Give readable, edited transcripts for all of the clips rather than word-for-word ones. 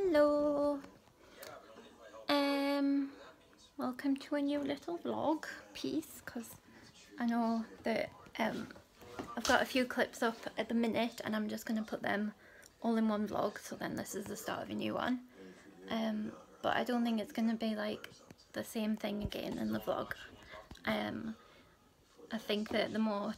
Hello. Welcome to a new little vlog piece, because I know that I've got a few clips up at the minute and I'm just going to put them all in one vlog, so then this is the start of a new one. But I don't think it's going to be like the same thing again in the vlog. I think that the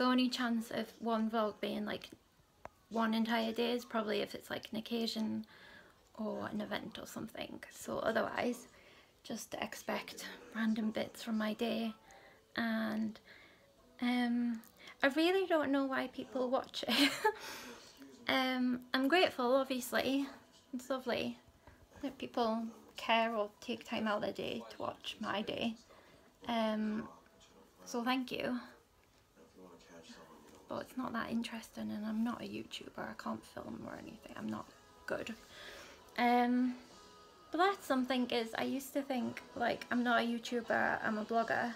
only chance of one vlog being like one entire day is probably if it's like an occasion or an event or something. So otherwise, just expect random bits from my day. And I really don't know why people watch it. I'm grateful, obviously. It's lovely that people care or take time out of their day to watch my day. So thank you. But it's not that interesting, and I'm not a YouTuber. I can't film or anything. I'm not good. But that's something, is I used to think like I'm not a YouTuber, I'm a blogger,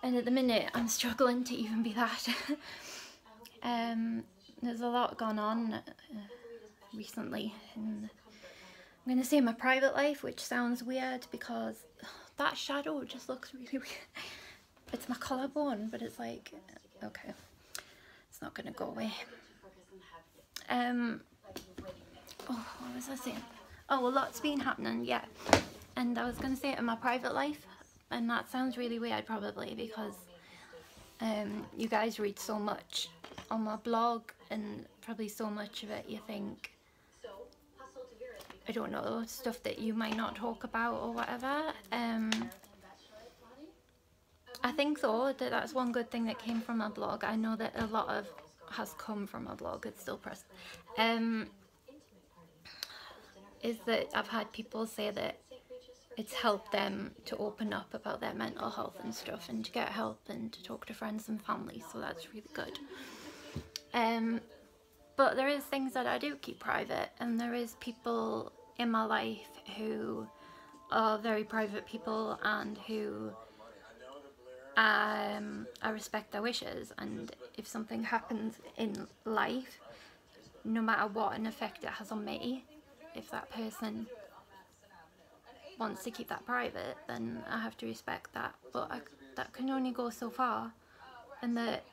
and at the minute I'm struggling to even be that. There's a lot gone on recently in, I'm going to say, my private life, which sounds weird because that shadow just looks really weird. It's my collarbone, but it's like, okay, it's not going to go away. Oh, what was I saying? Oh, a lot's been happening, yeah. And I was going to say it in my private life, and that sounds really weird probably because you guys read so much on my blog, and probably so much of it you think, I don't know, stuff that you might not talk about or whatever. I think though that that's one good thing that came from my blog. I know that a lot of has come from my blog, it's still pressed. Is that I've had people say that it's helped them to open up about their mental health and stuff, and to get help and to talk to friends and family, so that's really good. But there is things that I do keep private, and there is people in my life who are very private people and who I respect their wishes, and if something happens in life, no matter what an effect it has on me, if that person wants to keep that private, then I have to respect that. But that can only go so far, and that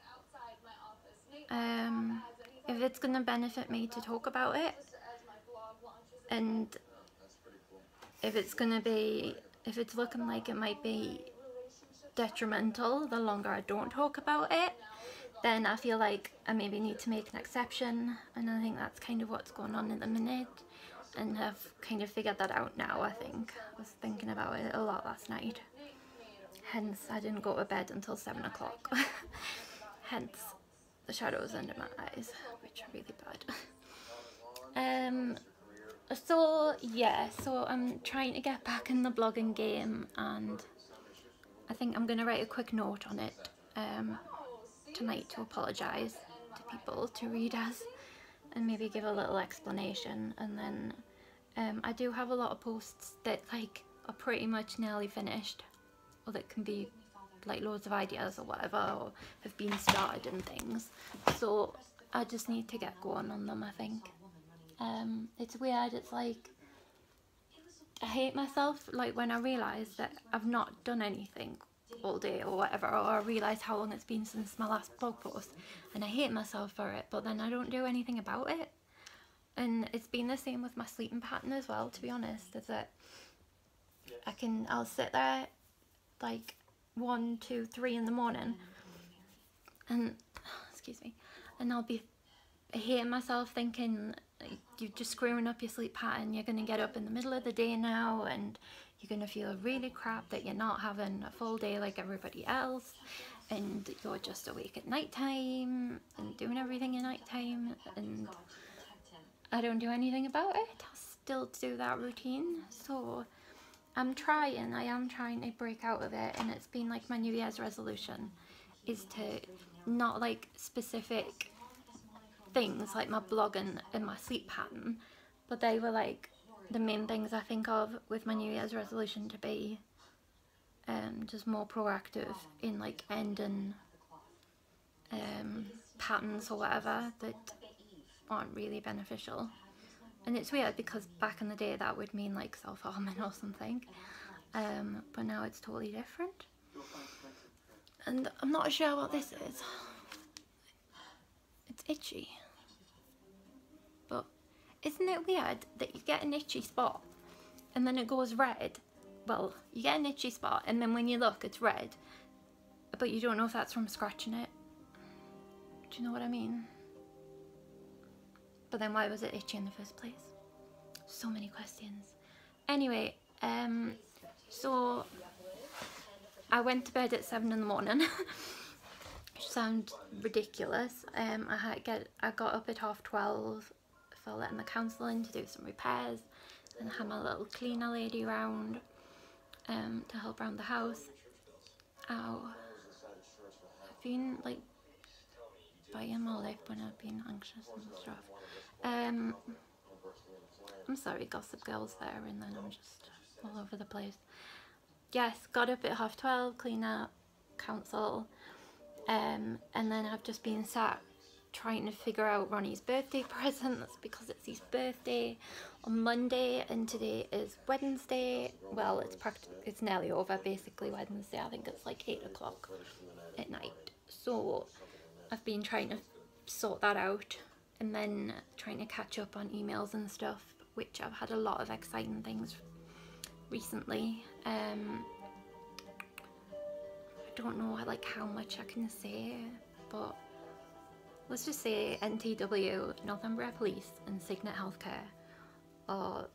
if it's going to benefit me to talk about it, and if it's looking like it might be detrimental the longer I don't talk about it, then I feel like I maybe need to make an exception, and I think that's kind of what's going on at the minute, and I've kind of figured that out now. I think I was thinking about it a lot last night, hence I didn't go to bed until 7 o'clock. Hence the shadows under my eyes, which are really bad. So yeah, so I'm trying to get back in the blogging game, and I think I'm going to write a quick note on it tonight to apologise to people, to readers, and maybe give a little explanation. And then I do have a lot of posts that like are pretty much nearly finished, or that can be like loads of ideas or whatever, or have been started and things, so I just need to get going on them, I think. It's weird, it's like I hate myself like when I realise that I've not done anything all day or whatever, or I realise how long it's been since my last blog post, and I hate myself for it, but then I don't do anything about it. And it's been the same with my sleeping pattern as well, to be honest, is that I'll sit there like 1, 2, 3 in the morning, and excuse me, and I'll be hating myself, thinking you're just screwing up your sleep pattern, you're going to get up in the middle of the day now, and you're going to feel really crap that you're not having a full day like everybody else, and you're just awake at night time and doing everything at night time, and I don't do anything about it. I'll still do that routine. So I am trying to break out of it, and it's been like my New Year's resolution is to not like specific things like my blog and my sleep pattern, but they were like the main things I think of with my New Year's resolution to be just more proactive in like ending patterns or whatever that aren't really beneficial. And it's weird because back in the day that would mean like self-harming or something, but now it's totally different. And I'm not sure what this is. It's itchy. But isn't it weird that you get an itchy spot and then it goes red? Well, you get an itchy spot and then when you look it's red, but you don't know if that's from scratching it. Do you know what I mean? But then why was it itchy in the first place? So many questions. Anyway, so I went to bed at 7 in the morning, which sounds ridiculous. I got up at 12:30 for letting the council in to do some repairs, and I had my little cleaner lady around to help around the house. Ow. I've been like biting my lip when I've been anxious and stuff. I'm sorry, Gossip Girl's there and then I'm just all over the place. Yes, got up at 12:30, clean up, council, and then I've just been sat trying to figure out Ronnie's birthday presents because it's his birthday on Monday and today is Wednesday. Well, it's nearly over, basically Wednesday. I think it's like 8 o'clock at night. So I've been trying to sort that out and then trying to catch up on emails and stuff, which I've had a lot of exciting things recently. I don't know like how much I can say, but let's just say NTW, Northumbria Police and Signet Healthcare are,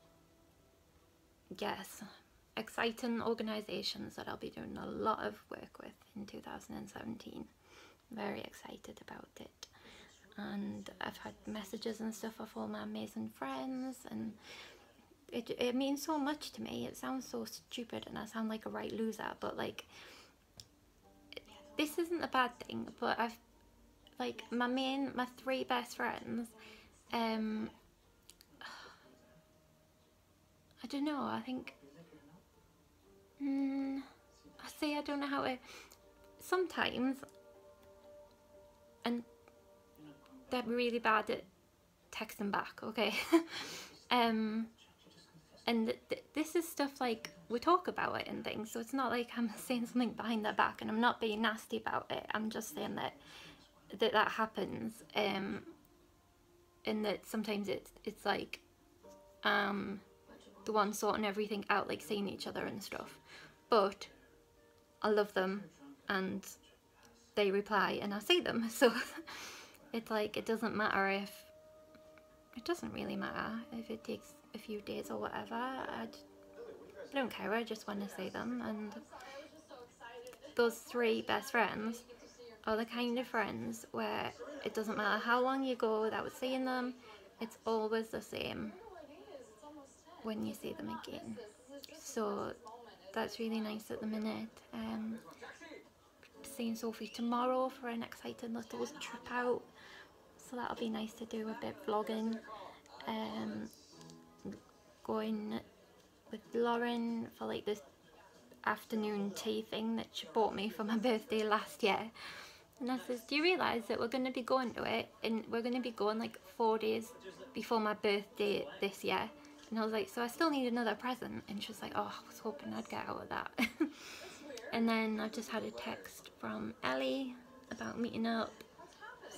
yes, exciting organisations that I'll be doing a lot of work with in 2017. Very excited about it. And I've had messages and stuff of all my amazing friends, and it means so much to me. It sounds so stupid and I sound like a right loser, but like, this isn't a bad thing, but I've like my 3 best friends, I don't know, I think I don't know how to sometimes, and they're really bad at texting back, okay? And this is stuff like we talk about it and things, so it's not like I'm saying something behind their back, and I'm not being nasty about it. I'm just saying that happens, and that sometimes it's like the one sorting everything out, like seeing each other and stuff. But I love them and they reply and I see them, so it's like it doesn't really matter if it takes a few days or whatever. I don't care, I just want to see them. And those 3 best friends are the kind of friends where it doesn't matter how long you go without seeing them, it's always the same when you see them again. So that's really nice at the minute. Seeing Sophie tomorrow for an exciting little trip out, so that'll be nice to do a bit of vlogging. Going with Lauren for like this afternoon tea thing that she bought me for my birthday last year, and I says, do you realise that we're going to be going to it, and we're going to be going like 4 days before my birthday this year? And I was like, so I still need another present. And she was like, oh, I was hoping I'd get out of that. And then I've just had a text from Ellie about meeting up,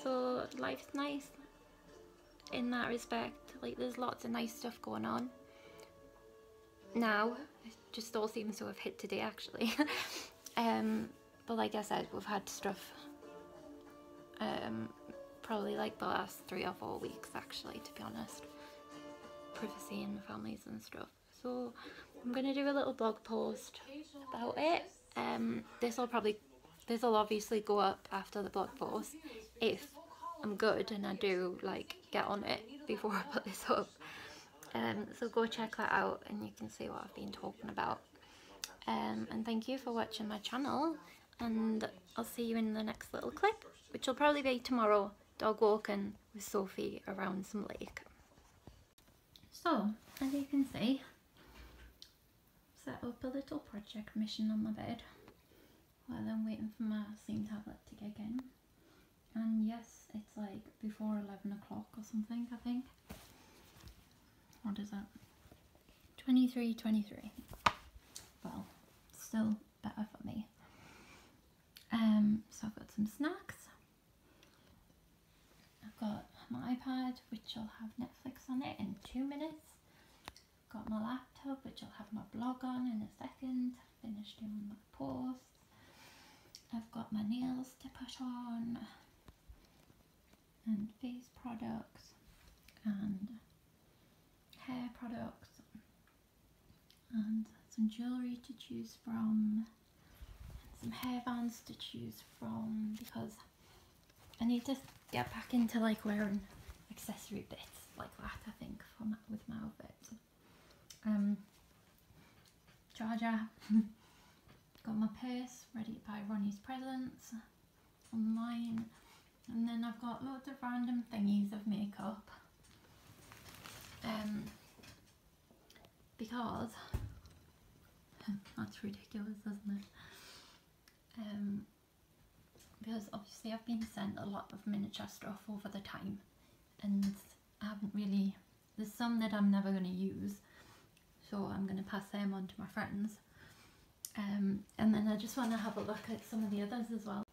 so life's nice in that respect. Like, there's lots of nice stuff going on now. It just all seems to have hit today actually. But like I said, we've had stuff probably like the last 3 or 4 weeks actually, to be honest, privacy and families and stuff. So I'm gonna do a little blog post about it. This will obviously go up after the blog post if I'm good and I do like get on it before I put this up. So go check that out and you can see what I've been talking about. And thank you for watching my channel, and I'll see you in the next little clip, which will probably be tomorrow, dog walking with Sophie around some lake. So, as you can see, set up a little project mission on my bed while I'm waiting for my Steam tablet to kick in. And yes, it's like before 11 o'clock or something, I think. what is it? 23.23. Well, still better for me. So I've got some snacks. I've got my iPad, which will have Netflix on it in 2 minutes. Got my laptop, which I'll have my blog on in a second. Finished doing my posts. I've got my nails to put on, and face products, and hair products, and some jewellery to choose from, some hairbands to choose from, because I need to get back into like wearing accessory bits like that, I think, for with my outfits. Charger, got my purse ready to buy Ronnie's presents online, and then I've got loads of random thingies of makeup, because that's ridiculous, isn't it? Because obviously I've been sent a lot of miniature stuff over the time, and I haven't really, there's some that I'm never going to use, so I'm going to pass them on to my friends, and then I just want to have a look at some of the others as well.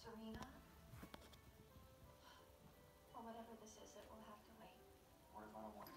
Serena, or whatever this is, it will have to wait. Or about a one.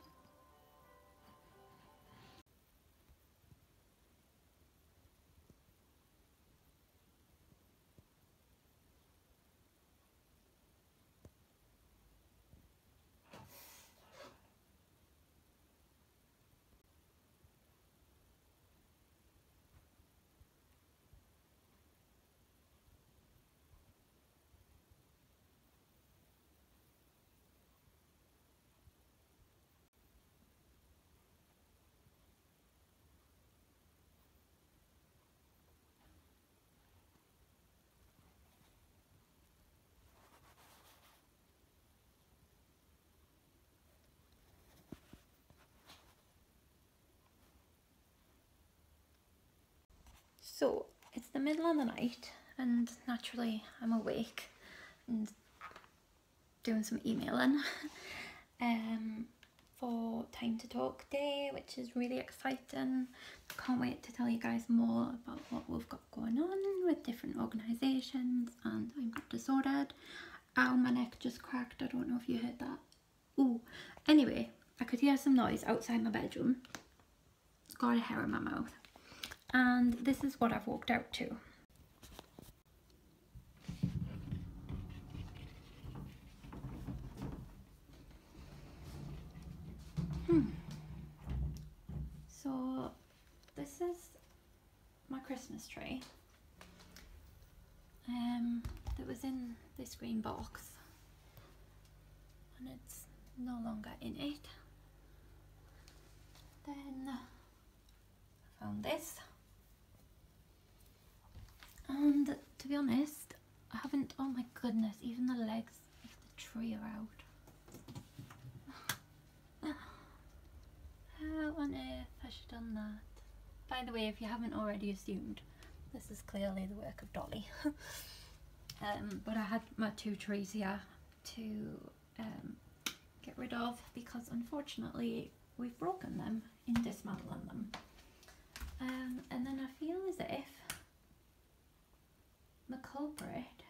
So it's the middle of the night, and naturally I'm awake and doing some emailing for Time to Talk Day, which is really exciting. Can't wait to tell you guys more about what we've got going on with different organisations, and I'm not disordered. Ow, my neck just cracked, I don't know if you heard that. Ooh, anyway, I could hear some noise outside my bedroom. Got a hair in my mouth. And this is what I've walked out to. So this is my Christmas tree that was in this green box, and it's no longer in it. Then I found this. And to be honest, I haven't, oh my goodness, even the legs of the tree are out. How on earth has she done that? By the way, if you haven't already assumed, This is clearly the work of Dolly. But I had my 2 trees here to get rid of because unfortunately we've broken them in dismantling them. And then I feel as if the culprit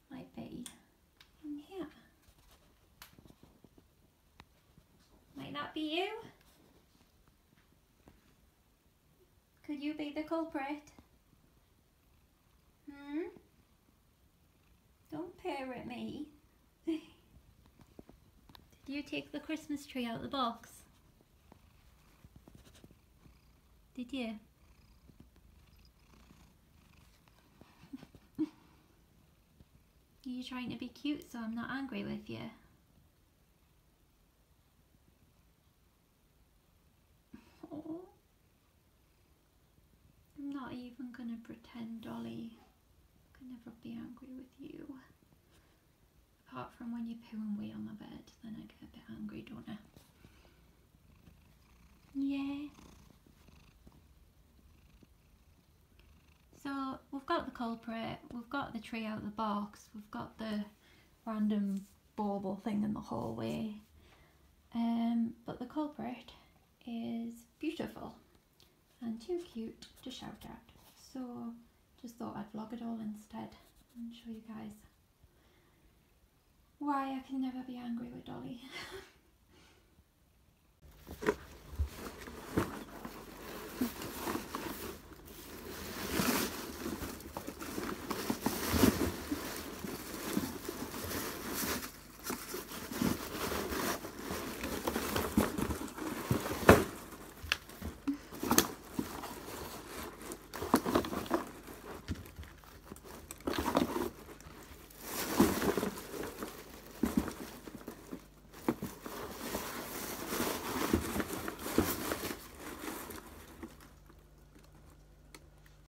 might be in here. Might that be you? Could you be the culprit? Don't peer at me. Did you take the Christmas tree out of the box? Did you? Are you trying to be cute so I'm not angry with you? Oh. I'm not even gonna pretend, Dolly. I can never be angry with you. Apart from when you poo and wee on my bed, then I get a bit angry, don't I? Yeah. So we've got the culprit, we've got the tree out of the box, we've got the random bauble thing in the hallway. But the culprit is beautiful and too cute to shout at. So just thought I'd vlog it all instead and show you guys why I can never be angry with Dolly.